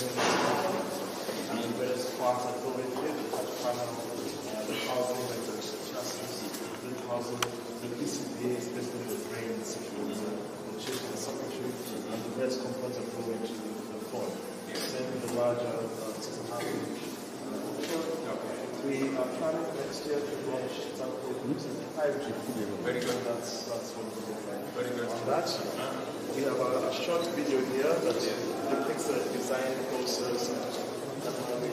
and the various parts that go into it, the touch panel, the housing, like the chassis, the housing, the PCBA is basically the brains, the chip and the circuitry, and the various components that go into the phone. Same with the larger 6.5 inch. We are planning next year to launch example using 5G. Very good. That's what we're doing. Very good. On that, we have a short video here that depicts the design process and how the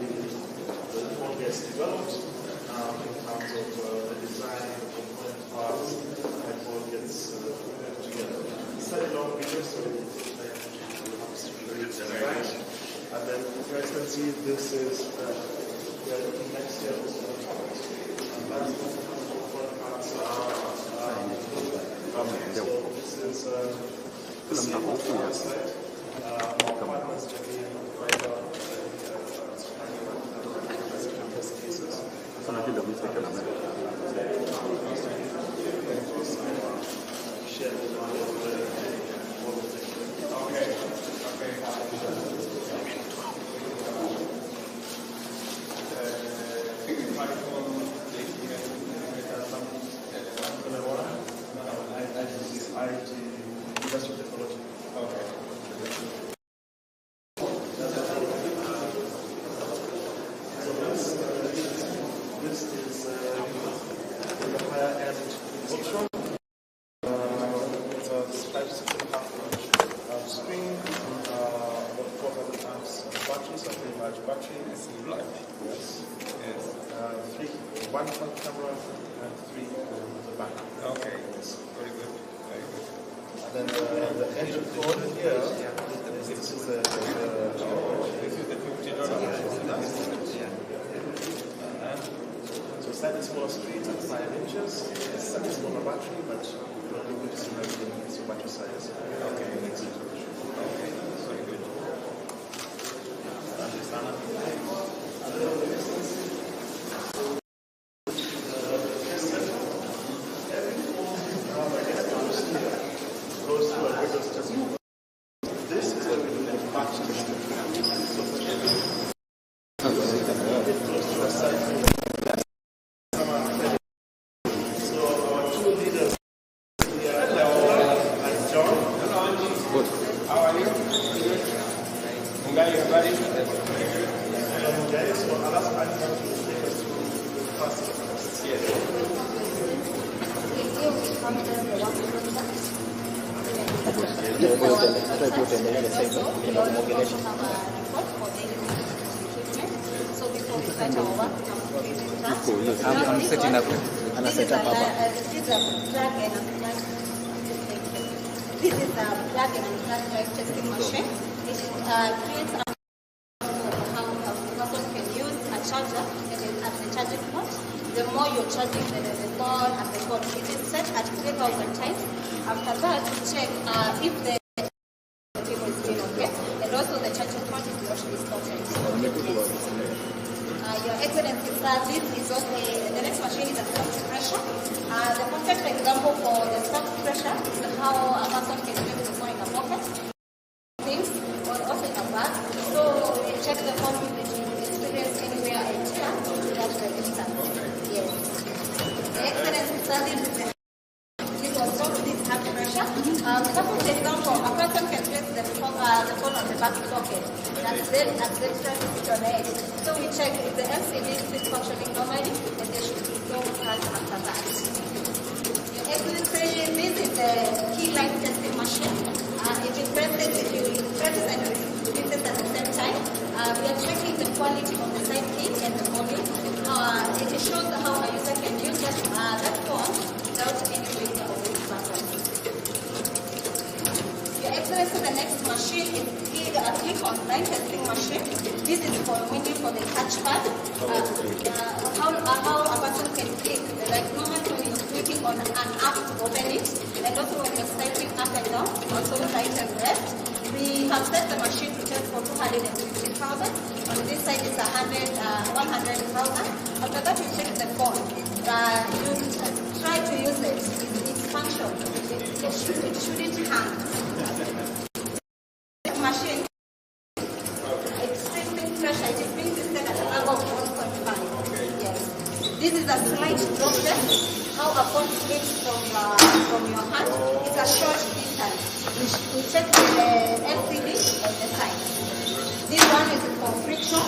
phone gets developed in terms of the design, the component parts, and how it all gets together. It's a long video, so and then, for example, this is we are looking next year also. And that's what parts so this is the same outside. Our partners Jackie and Fiber cases. Share with one of the This is the higher end Ultron. It's a 5.5 screen, about 400 amps battery, so a very large battery. It's black. Yes. Yes. One front camera and 3 on the back. Okay. Yes. Very good. Very good. And then the engine code here, this is the So slightly smaller screen at 5 inches, slightly smaller battery, but you're going to see everything is your battery size. Okay. Okay. Very good. This is where we do the battery. So our two leaders here, and John. Good. How are you? Mungai, you ready? Okay, so I'll ask Anna to take us through the first process. Yes. So before we start our work, I'm setting up. I'm this is setting up. a plug and unplug. This is a plug and unplug drive testing machine. It creates a how a person can use a charger as a charging port. The more you're charging the phone and the phone, it is set at 3,000 times. After that, you check if the cable is still okay, and also the charging port is actually started. Your excellency service is okay. The next machine is a soft pressure. The perfect example for the soft pressure is how a person can use the phone in a pocket, things, or also in a bag. So we check the phone if it is experienced anywhere a tear that register. Yes. The excellency service is this was soft, this hard pressure. The perfect example, a person can place the phone on the back pocket. And then sit on it. So we check if the LCD is functioning normally, and there should be no fault after that. Your excellency, this is the key light testing machine. If you press it and release it at the same time, we are checking the quality of the side key and the volume. It shows how a user can use that phone without any failure of its battery. Your excellency, the next machine is a click online testing machine. This is for mainly for the touchpad. How a person can click, like normally when you're clicking on an app to open it, and also when you're swiping up and down, also right and left. We have set the machine to test for 250,000. On this side is 100,000. After that, you check the phone. You try to use it. It's functional. It shouldn't hang. Machine, it check the LCD on the side. This one is for friction.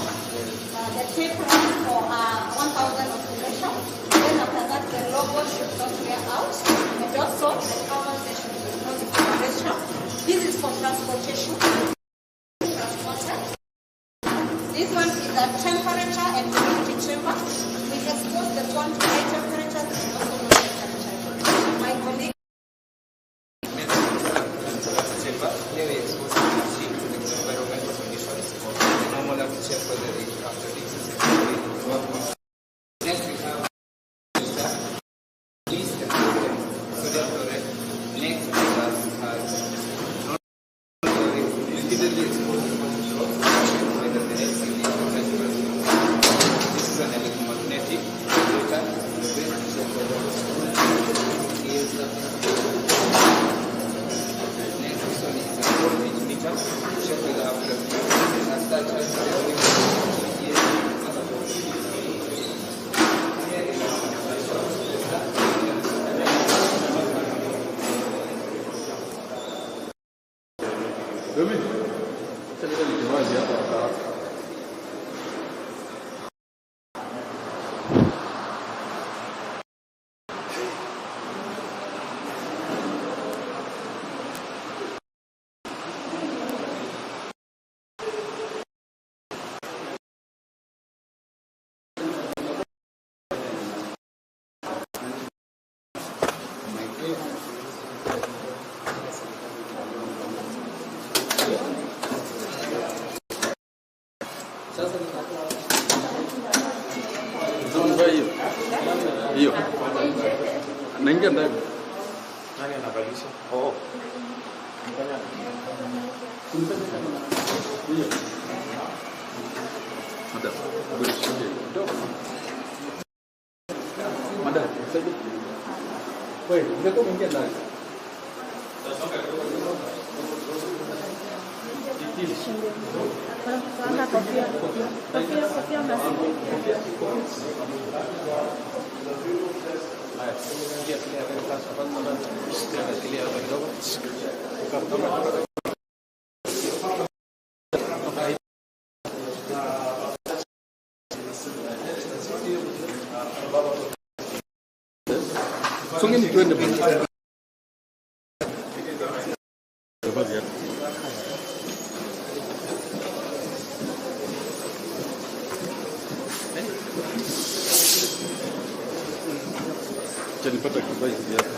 The tape one for 1,000 oscillation. Then after that, the logo should not wear out. And also, the cover should be not vibration. This is for transportation. This one is a temperature and humidity chamber. We expose the phone to high temperatures and also low temperature. My colleague. Chamber, here we expose the machine to the environmental conditions. The normal check whether it after this is next we have this and sodium chloride. Next we have repeatedly exposed to whether the LCD this is an electromagnetic data. Hiyo. Naingia ndani. Nani anabadilisha? Oh. Hiyo. Madam, wewe shike. Madam, sasa. Wewe, ndio unaingia ndani. Songeni twende bwana. Nipata kibai kiasi.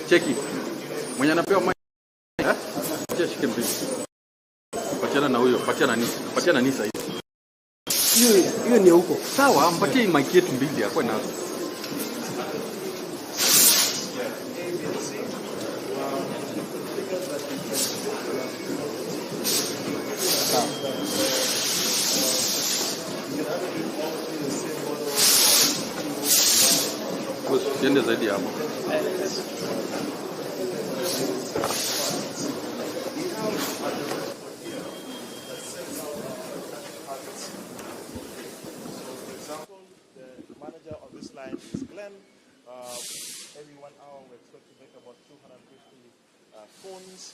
Cheki. Mwenye anapewa maji. Acha shike mbili. Patiana na huyo, patiana Nisa hiyo. Hiyo ni huko. Sawa, mpatie mic yetu mbili hapo nazo. Siende zaidi hapo. Every 1 hour we expect to make about 250 phones.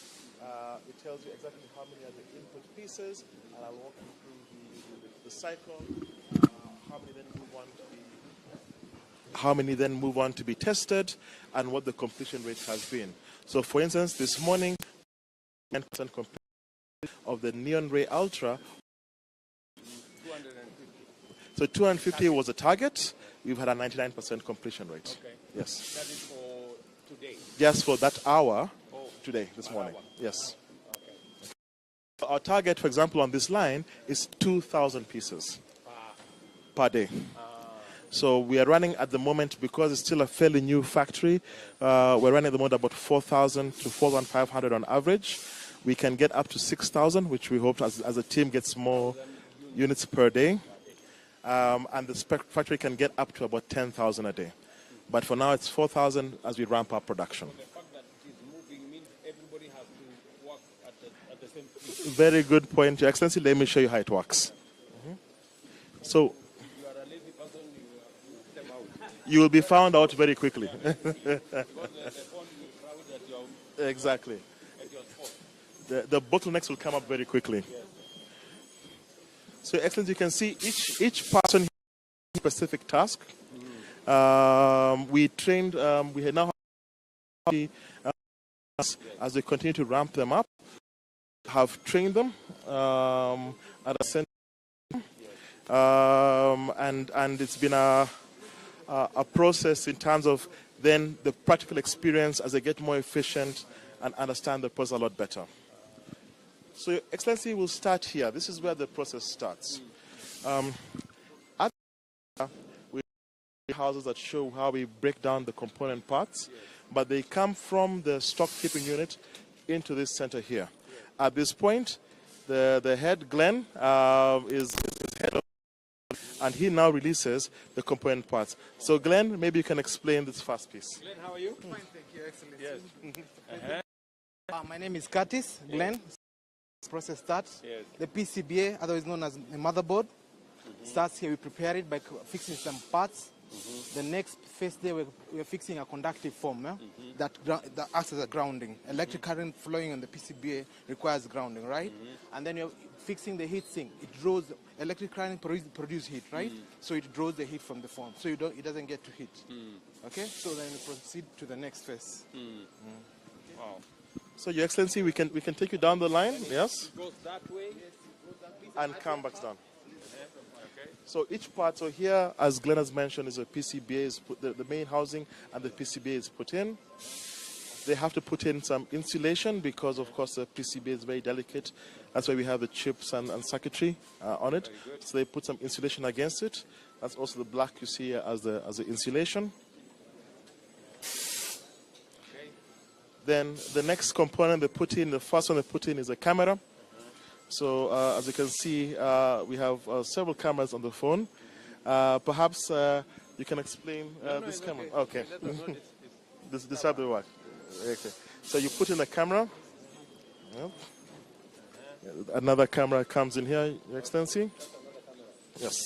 It tells you exactly how many are the input pieces, and I'll walk you through the cycle, how many then you want to be how many then move on to be tested, and what the completion rate has been. So for instance, this morning, 9% completion of the Neon Ray Ultra. 250. So 250 was the target. We've had a 99% completion rate. Okay. Yes. That is for today. Just for that hour Oh, today, this morning. hour. Yes. Okay. Our target, for example, on this line is 2,000 pieces per day. So we are running at the moment, because it's still a fairly new factory, we're running at the moment about 4,000 to 4,500 on average. We can get up to 6,000, which we hope as a team gets more units per day. And the factory can get up to about 10,000 a day. But for now, it's 4,000 as we ramp up production. The fact that it is moving means everybody has to work at the same speed. Very good point, Your Excellency. Let me show you how it works. So If you are a lazy person, you step out. you will be found out very quickly. Because the phone will crowd at your Exactly. spot. The bottlenecks will come up very quickly. So, Excellency, you can see each person has a specific task. We trained, we now have as we continue to ramp them up, have trained them at a center. And it's been a process in terms of then the practical experience as they get more efficient and understand the process a lot better. So, Your Excellency, we'll start here. This is where the process starts. At we have houses that show how we break down the component parts, but they come from the stock keeping unit into this center here. At this point, the head, Glenn, is head of, and he now releases the component parts. So, Glenn, maybe you can explain this first piece. Glenn, how are you? Fine, thank you, Excellency. Yes. My name is Curtis Glenn. Process starts. Yes. The PCBA, otherwise known as the motherboard, starts here. We prepare it by fixing some parts. The next phase there, we're fixing a conductive form that acts as a grounding. Electric current flowing on the PCBA requires grounding, right? And then you're fixing the heat sink. It draws electric current produce heat, right? So it draws the heat from the form, so it doesn't get to heat. Okay, so then we proceed to the next phase. Wow. So, Your Excellency, we can take you down the line, yes, It goes that way. and come back down. Okay. So each part, so here, as Glenn has mentioned, is a PCBA, is put, the main housing and the PCBA is put in. They have to put in some insulation because, of course, the PCBA is very delicate. That's why we have the chips and circuitry on it. So they put some insulation against it. That's also the black you see as the insulation. Then the next component they put in, the first one they put in is a camera. So as you can see, we have several cameras on the phone. Perhaps you can explain this camera. Okay. This how they work. Okay. So you put in a camera. Yep. Another camera comes in here, Your Excellency. Yes.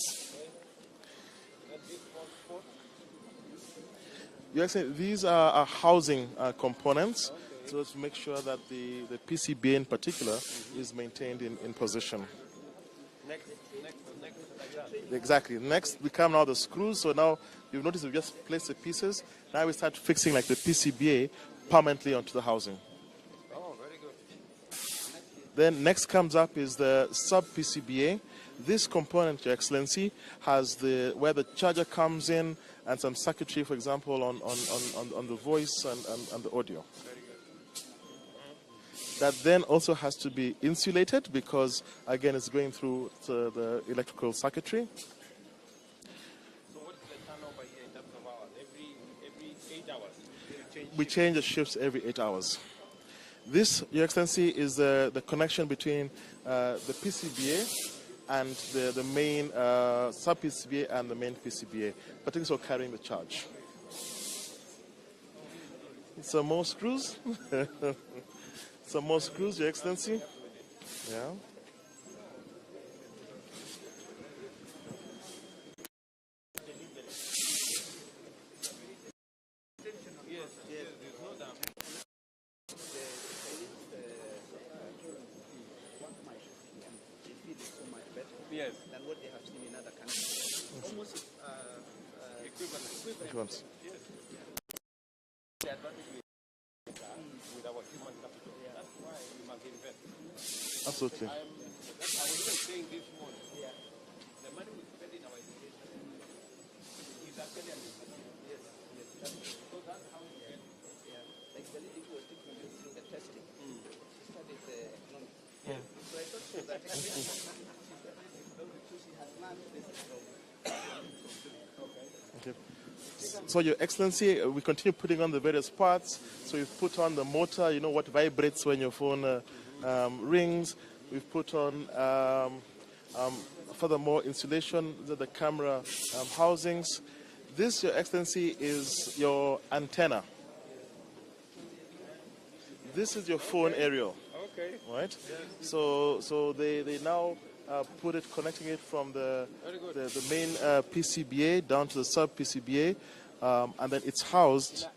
Your Excellency, these are housing components, so to make sure that the PCB in particular is maintained in position. Next. Exactly. Next, we come now the screws. So now you've noticed we just place the pieces. Now we start fixing like the PCBA permanently onto the housing. Oh, very good. Then next comes up is the sub PCBA. This component, Your Excellency, has where the charger comes in and some circuitry, for example, on the voice and the audio. That then also has to be insulated because, again, it's going through the electrical circuitry. So what is the turnover here in terms of hours? Every 8 hours? We change the shifts every 8 hours. This, Your Excellency, is the connection between the PCBA and the main sub-PCBA and the main PCBA, particularly for carrying the charge. Some more screws. Some more screws, Your Excellency. Yeah. Yes. Than what they have seen in other countries. Almost Equivalent. The advantage with our human capital. That's why we must invest. Absolutely. I was even saying this morning. The money we spend in our education is actually an investment. So that's how we get. Like the lady who was taking you through the testing, she studied economics. So I thought she was that she has learned this from. Okay. So, Your Excellency, we continue putting on the various parts. So we've put on the motor, you know, what vibrates when your phone rings. We've put on, furthermore, insulation, the camera housings. This, Your Excellency, is your antenna. This is your phone aerial. Okay. Right? So they now put it, connecting it from the main PCBA down to the sub PCBA, and then it's housed.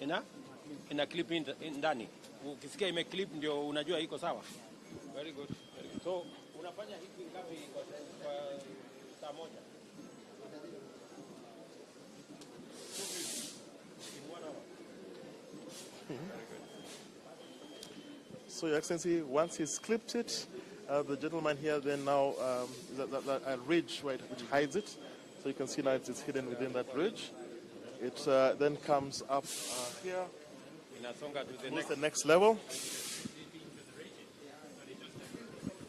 Ina clip ndani. Ukisikia ime clip ndio unajua iko sawa. Very good. Very good. So unafanya hivi ngapi kwa saa moja? So, Your Excellency, once he's clipped it, the gentleman here then now, a ridge, right, which hides it. So you can see now it's hidden within that ridge. It then comes up here. Inasonga to Moves the next level.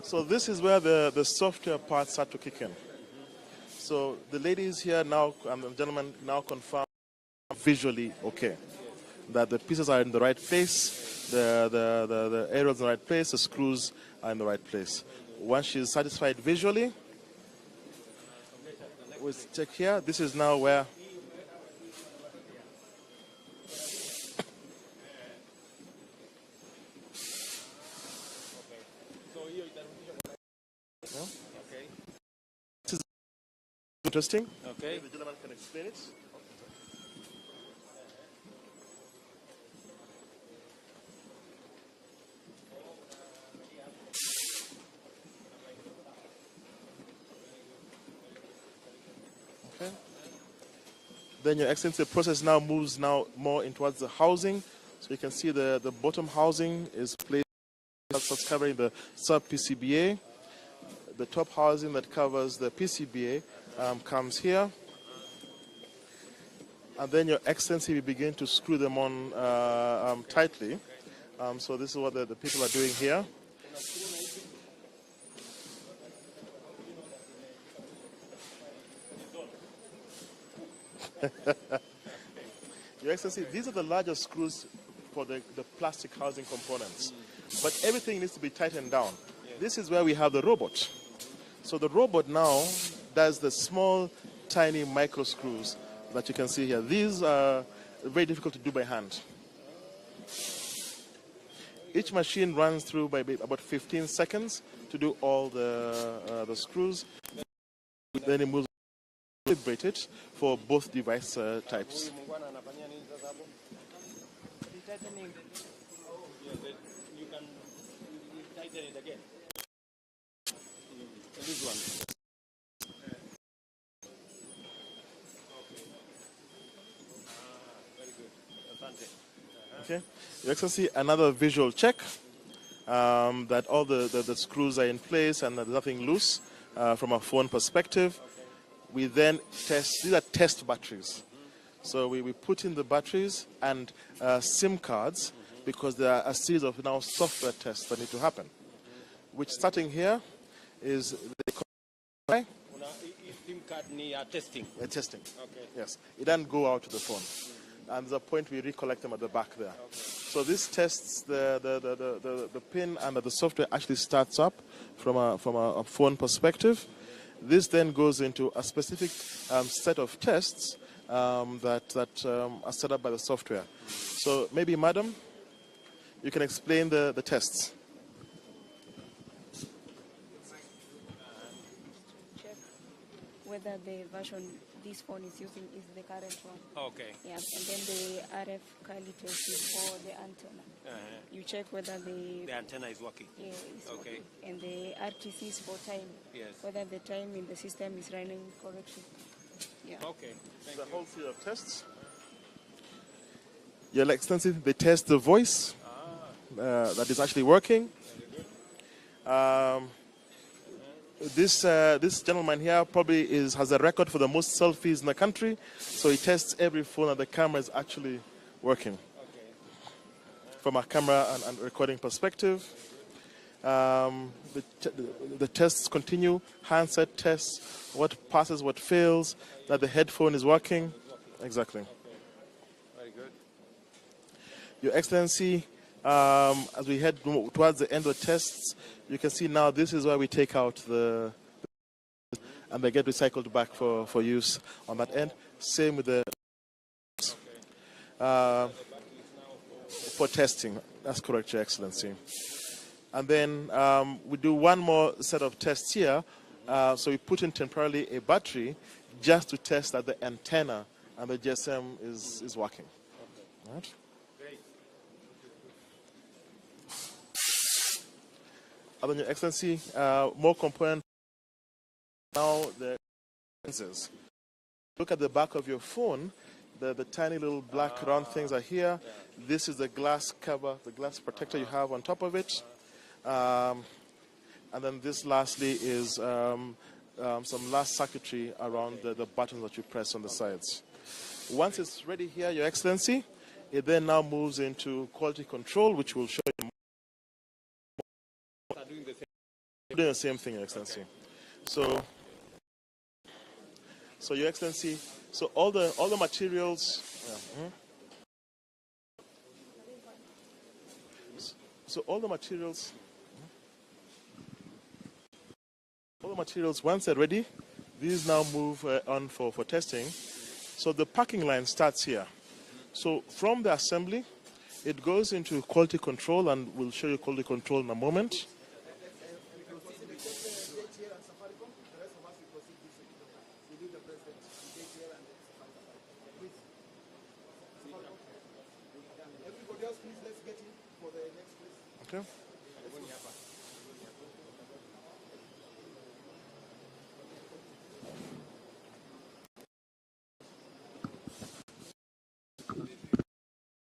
So this is where the software parts start to kick in. So the ladies here now, and the gentleman now confirm visually okay, that the pieces are in the right place, the aerials in the right place, the screws are in the right place. Once she's satisfied visually, we'll check here. This is now where this is interesting. Okay. The gentleman can explain it. Okay. Then, Your Excellency, the process now moves more in towards the housing. So you can see the bottom housing is placed, that's covering the sub PCBA. The top housing that covers the PCBA comes here. And then, Your Excellency, we begin to screw them on tightly. So this is what the people are doing here. Your Excellency, these are the larger screws for the plastic housing components. But everything needs to be tightened down. This is where we have the robot. So the robot now does the small, tiny micro screws that you can see here. These are very difficult to do by hand. Each machine runs through by about 15 seconds to do all the screws. Then it moves calibrated for both device types. You can tighten it again. This one. Very good. Okay. Your Excellency, another visual check that all the screws are in place and there's nothing loose from a phone perspective. We then test, these are test batteries. So we put in the batteries and SIM cards because there are a series of now software tests that need to happen. Which starting here is the SIM card near testing. testing. Okay. Yes. It doesn't go out to the phone. And there's a point we recollect them at the back there. Okay. So this tests the pin and the software actually starts up from a phone perspective. This then goes into a specific set of tests that are set up by the software. So maybe, madam, you can explain the tests. whether the version this phone is using is the current one. Okay. Yeah, and then the RF Kali test is for the antenna. You check whether The antenna is working. yeah, is Okay. working. And the RTC is for time. Yes. Whether the time in the system is running correctly. Yeah. Okay. Thank The you. whole field of tests. Your Excellency, they test the voice that is actually working. This gentleman here probably has a record for the most selfies in the country, so he tests every phone that the camera is actually working. From a camera and recording perspective. The tests continue, handset tests, what passes, what fails, that the headphone is working. Exactly. Very good. Your Excellency, as we head towards the end of the tests, you can see now this is where we take out and they get recycled back for use on that end. Same with the for testing. That's correct, Your Excellency. And then we do one more set of tests here. So we put in temporarily a battery just to test that the antenna and the GSM is working. Okay. Right? And then, Your Excellency, more component now the lenses. Look at the back of your phone. The tiny little black round things are here. This is the glass cover, the glass protector you have on top of it. And then this lastly is some last circuitry around the buttons that you press on the sides. Once it's ready here, Your Excellency, it then now moves into quality control, which will show you doing the same thing, Your Excellency. Okay. So Your Excellency, so all the materials. Yeah, So all the materials, once they're ready, these now move on for testing. So the packing line starts here. So from the assembly, it goes into quality control, and we'll show you quality control in a moment. Okay.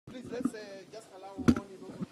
Please, let's just allow only those.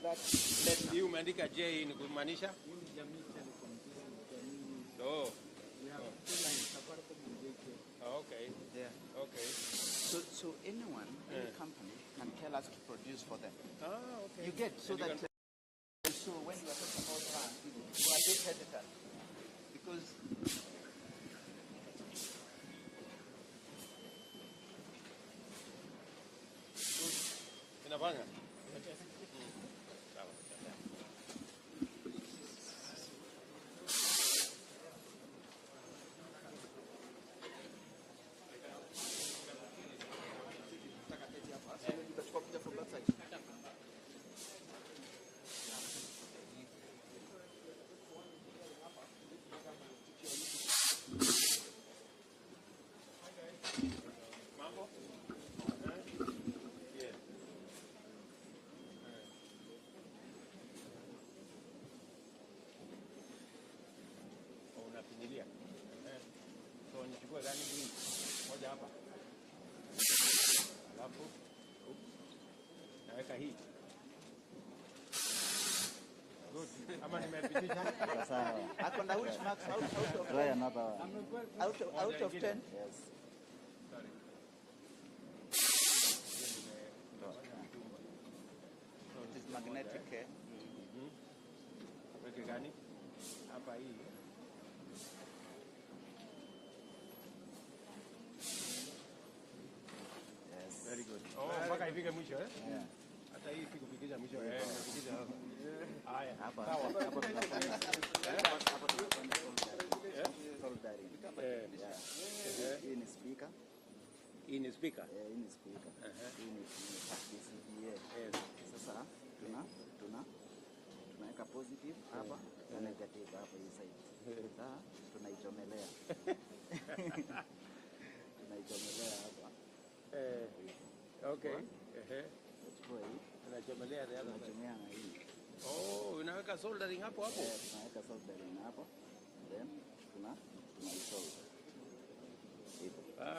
that. Hii umeandika J ni kumaanisha? Oh. Okay. Yeah. Okay. So anyone, any company can tell us to produce for them. Okay. You get so that so when you are talking about that, you are a bit hesitant because Inafanya? Unapinyilia. So nichukue gani hii? Moja hapa. Alafu naweka hii. Good. Ama nimepitisha. sawa. Akonda which marks out of try another one. Out of 10. Yes. Sorry. So it is magnetic. Weke gani? Hapa hii. Yes. Very good. Oh, mpaka ifike mwisho eh? Yeah. Hata hii sikufikisha mwisho. Nimefikisha hapa. Haya. Hapa. Sawa. Hapo tunafanya. Hapo tunafanya soldering. Hii ni speaker. Hii ni speaker. Hii ni speaker. Hii ni PCBA. Yes. Sasa tunaweka positive hapa na negative hapa hii side. Sasa tunaichomelea. Tunaichomelea hapa. Okay. Chukua hii. Tunachomelea the other side. Tunachomea na hii. Oh, unaweka soldering hapo hapo? Tunaweka soldering hapo. Then tunaisolder.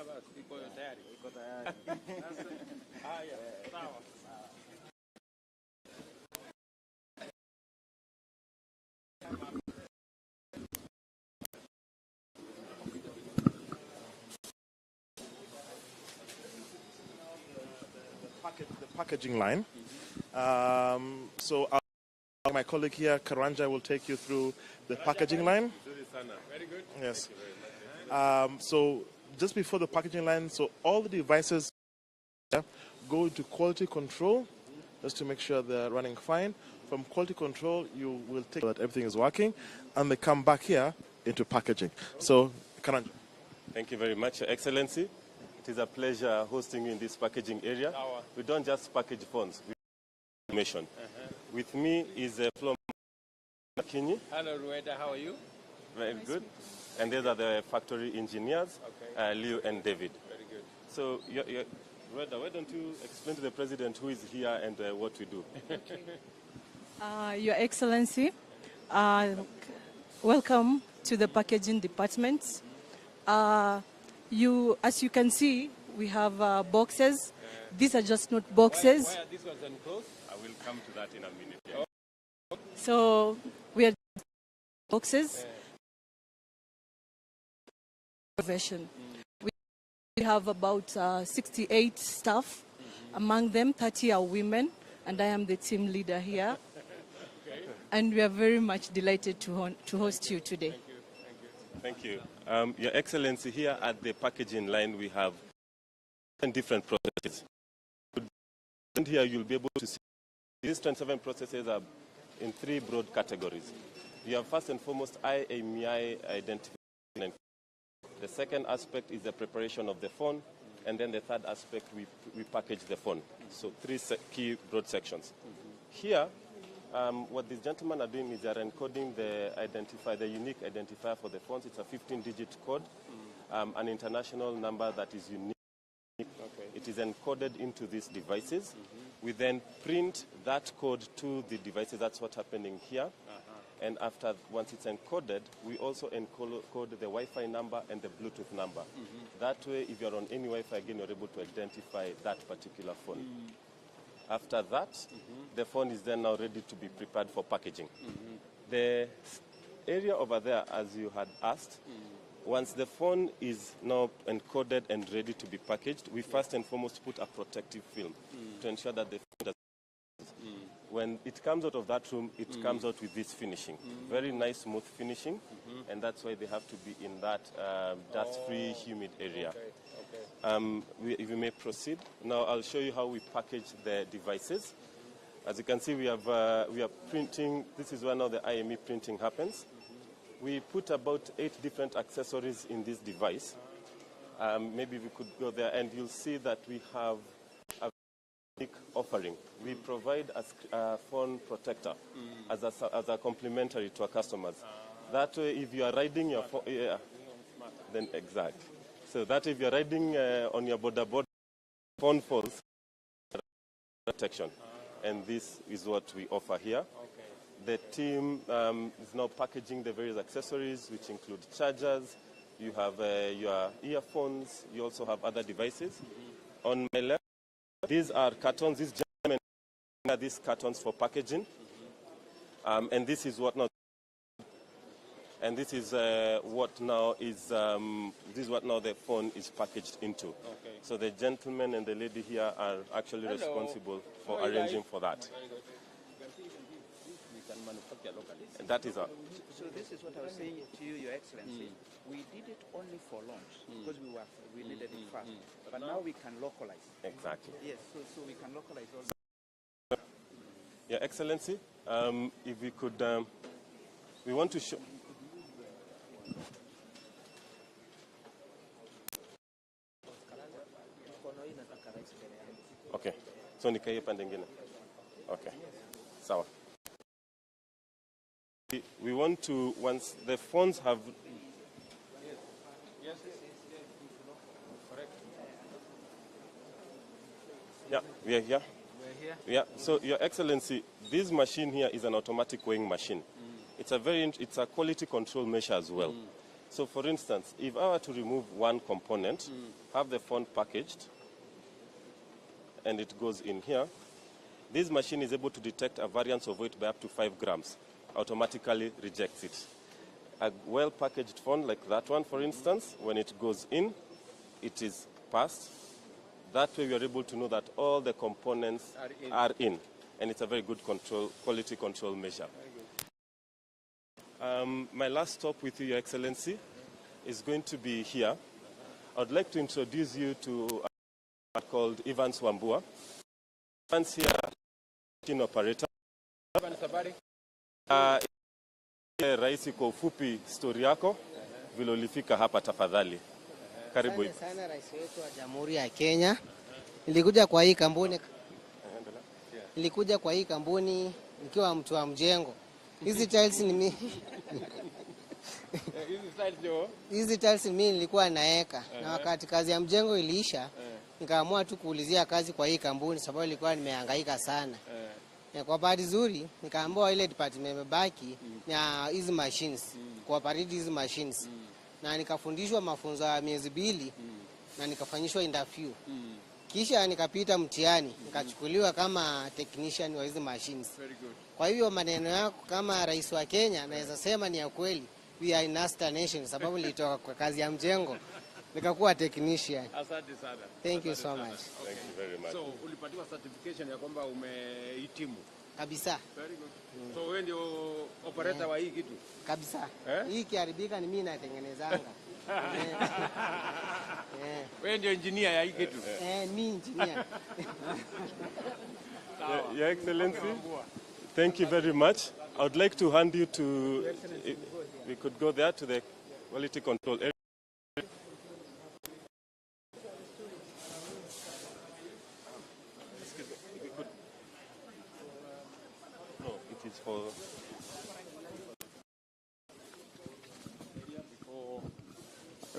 Basi iko tayari. Iko tayari. Haya, sawa. The packaging line. So my colleague here, Karanja, will take you through the packaging line. Very good. Yes. So just before the packaging line, so all the devices go into quality control just to make sure they're running fine. From quality control, you will take that everything is working, and they come back here into packaging. So, Karanja. Thank you very much, Your Excellency. It is a pleasure hosting you in this packaging area. We don't just package phones, we information. With me is Flo Kinyi. Hello, Rueda. How are you? Very good. And these are the factory engineers, Leo and David. Very good. So, Rueda, why don't you explain to the President who is here and what we do? Your Excellency, welcome to the packaging department. As you can see, we have boxes. These are just not boxes. Why are these ones enclosed? I will come to that in a minute. Yeah. So we are boxes. Version. We have about 68 staff. Among them, 30 are women, and I am the team leader here. And we are very much delighted to host you today. Thank you. Your Excellency, here at the packaging line, we have different processes. And here you'll be able to see these 27 processes are in 3 broad categories. You have first and foremost IMEI identification. The second aspect is the preparation of the phone, and then the third aspect, we package the phone. So 3 key broad sections. Here, what these gentlemen are doing is they are encoding the unique identifier for the phones. It's a 15-digit code, an international number that is unique. It is encoded into these devices. We then print that code to the devices. That's what's happening here. And once it's encoded, we also encode the Wi-Fi number and the Bluetooth number. That way, if you're on any Wi-Fi, again, you're able to identify that particular phone. After that, the phone is then now ready to be prepared for packaging. The area over there, as you had asked, once the phone is now encoded and ready to be packaged, we first and foremost put a protective film to ensure that the phone does. When it comes out of that room, it comes out with this finishing. Very nice, smooth finishing, and that's why they have to be in that dust-free, humid area. If you may proceed. Now I'll show you how we package the devices. As you can see, we are printing. This is where now the IME printing happens. We put about 8 different accessories in this device. Maybe we could go there, and you'll see that we have a unique offering. We provide a phone protector as a complimentary to our customers. That way, if you are riding your phone, then exact. So that if you're riding on your border, phone falls, protection. And this is what we offer here. The team is now packaging the various accessories, which include chargers. You have your earphones. You also have other devices. On my left, these are cartons. These gentlemen are these cartons for packaging. And this is what now. And this is what now the phone is packaged into. Okay. So the gentleman and the lady here are actually responsible for arranging for that. We can manufacture locally. And that is our. So this is what I was saying to you, Your Excellency. We did it only for launch because we needed it fast. But now we can localize. Exactly. Yes. So we can localize all. Your Excellency, if we could, we want to show. Okay. So nikaye pande ngine. Okay. Sawa. We want to, once the phones have. Yes. Correct. Yeah, we are here. We're here. Yeah. So, Your Excellency, this machine here is an automatic weighing machine. It's a quality control measure as well. So, for instance, if I were to remove one component, have the phone packaged, and it goes in here, this machine is able to detect a variance of weight by up to 5 grams, automatically rejects it. A well-packaged phone like that one, for instance, when it goes in, it is passed. That way we are able to know that all the components are in. And it's a very good quality control measure. My last stop with you, Your Excellency, is going to be here. I would like to introduce you to a called Evans Wambua. Evans here, in operator. Evans habari. Raisi, kwa ufupi story yako vile ulifika hapa tafadhali. Karibu. Asante sana rais wetu wa Jamhuri ya Kenya. Nilikuja kwa hii kampuni nikiwa mtu wa mjengo. Hizi tiles ni mimi. Hizi tiles ni mimi nilikuwa naeka. Na wakati kazi ya mjengo iliisha, nikaamua tu kuulizia kazi kwa hii kampuni sababu nilikuwa nimehangaika sana. Kwa bahati nzuri, nikaambiwa ile department imebaki na hizi machines, kuoperate hizi machines. Na nikafundishwa mafunzo ya miezi 2 na nikafanyishwa interview. Kisha nikapita mtihani, nikachukuliwa kama technician wa hizi machines. Very good. Kwa hivyo maneno yako kama rais wa Kenya naweza sema ni ya kweli. We are in Asta Nation sababu nilitoka kwa kazi ya mjengo nikakuwa technician. Asante sana. Thank you so much. Okay. Thank you very much. So ulipatiwa certification ya kwamba umehitimu. Kabisa. Very good. So wewe ndio operator wa hii kitu? Kabisa. Hii kiharibika ni mimi natengenezanga. Wewe ndio engineer ya hii kitu? Mimi engineer. Your Excellency, thank you very much. I would like to hand you to, we could go there to the quality control area. No, it is for...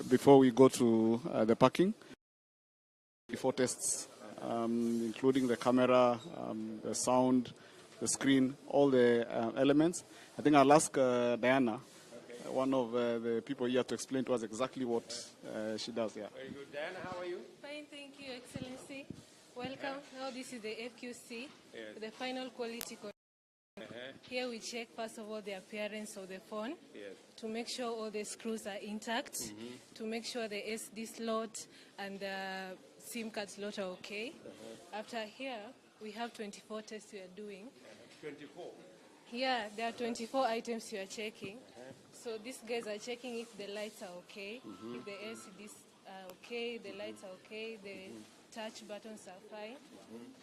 Before we go to the parking, before tests, including the camera, the sound, the screen, all the elements. I think I'll ask Diana, one of the people here, to explain to us exactly what she does here. Very good. Diana, how are you? Fine, thank you, Excellency. Welcome. Now this is the FQC, Yes. the final quality control. Here we check first of all the appearance of the phone, Yes. to make sure all the screws are intact, to make sure the SD slot and the SIM card slot are okay. After here, we have 24 tests we are doing. 24. Here, there are 24 items you are checking. So these guys are checking if the lights are okay, if the LCDs are okay, the lights are okay, the touch buttons are fine.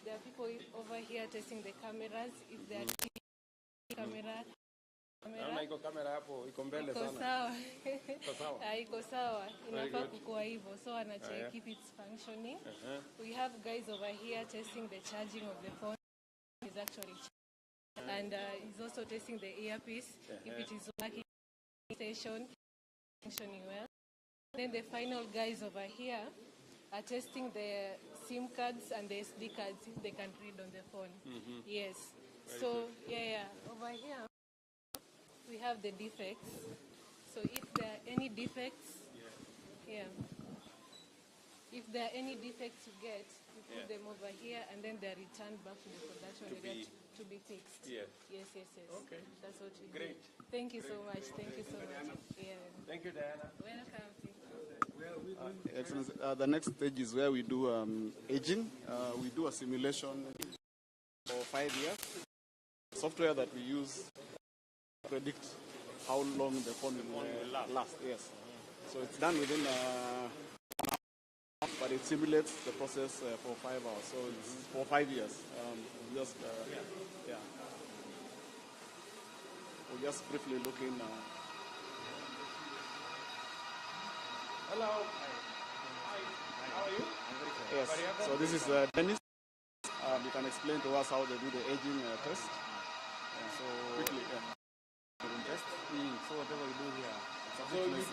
There are people over here testing the cameras, if they are camera. Naona iko kamera hapo, iko mbele Iko sana. sawa. Iko sawa. Iko sawa. Very Inafaa good. kukua hivyo. So wana check yeah. if it's functioning. We have guys over here testing the charging of the phone. Is actually and he's also testing the earpiece if it is working station functioning well. Then the final guys over here are testing the SIM cards and the SD cards if they can read on the phone. Yes. So over here we have the defects. So if there are any defects, if there are any defects you get, you put them over here and then they're returned back to the production area to be fixed. Yes. Yes. Okay. That's what we Great. do. Thank you so much. Thank you so much. Yeah. Thank you, Diana. Welcome. Excellency, the next stage is where we do aging. We do a simulation for 5 years. Software that we use to predict how long the phone will last. Yes. So it's done within but it simulates the process for 5 hours. So it's for 5 years. We're just briefly looking. Hello. Hi. How are you? Yes. So this is Dennis. You can explain to us how they do the aging test. So quickly. Test. So whatever you do here, it's a So you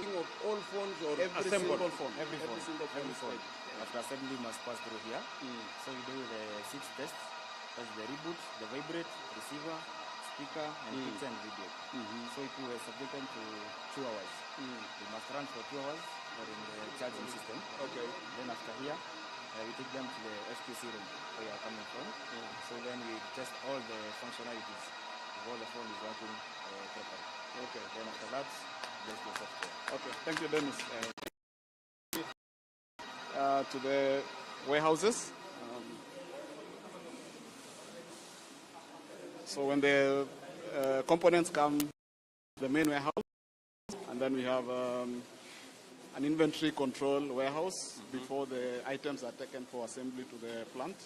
think of all phones or every assemble? single phone. Every Every phone. After assembly must pass through here. So you do the 6 tests. That's the reboot, the vibrate, receiver, speaker, and picture and video. So it will subject them to 2 hours. They must run for 2 hours in the charging system. Okay. Then after here, we take them to the FQC room where you are coming from. So then we test all the functionalities if all the phone is working properly. Okay. Then after that, there's the software. Okay. Thank you, Dennis. To the warehouses. So when the components come to the main warehouse, and then we have an inventory control warehouse before the items are taken for assembly to the plant.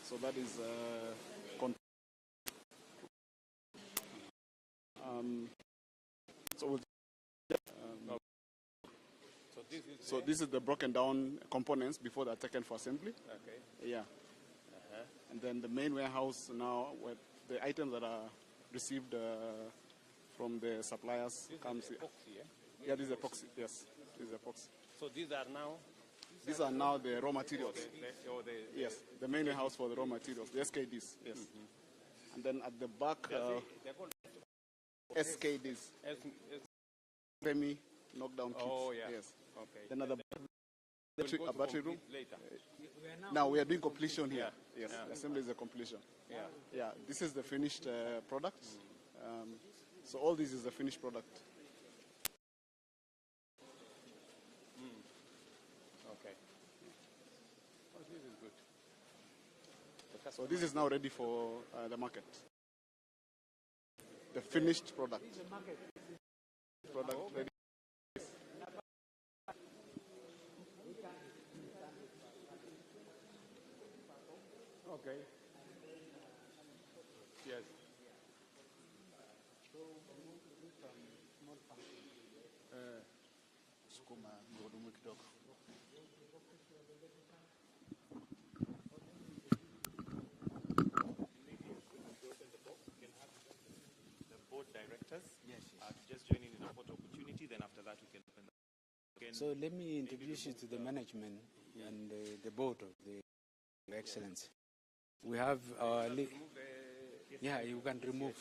So that is so this is the broken down components before they're taken for assembly. Okay. Yeah. And then the main warehouse now, where the items that are received from the suppliers comes here. Epoxy, Yeah, this is epoxy. Yes, this is epoxy. So these are now? These are now the raw materials. The Yes, the main warehouse for the raw materials, the SKDs. Yes. And then at the back, they're called SKDs. Semi knockdown kits. Oh, yeah. Yes. Okay. Then at the We'll a go to battery room. complete later. Now we are doing completion here. Yes, Yeah. the assembly is the completion. Yeah. Yeah, this is the finished product. So all this is the finished product. Okay. Oh, this is good. So this is now ready for the market. The finished product. Product ready. Okay. Yes. Sukuma gurudumu kidogo. The board directors are just joining in a photo opportunity, then after that we can open the... So let me introduce you to the management and the board of the Excellency. We have our... Yeah, you can remove.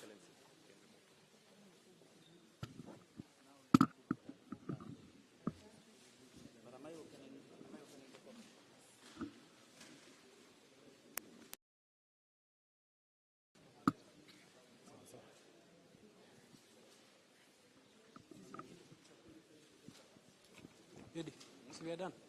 we are done.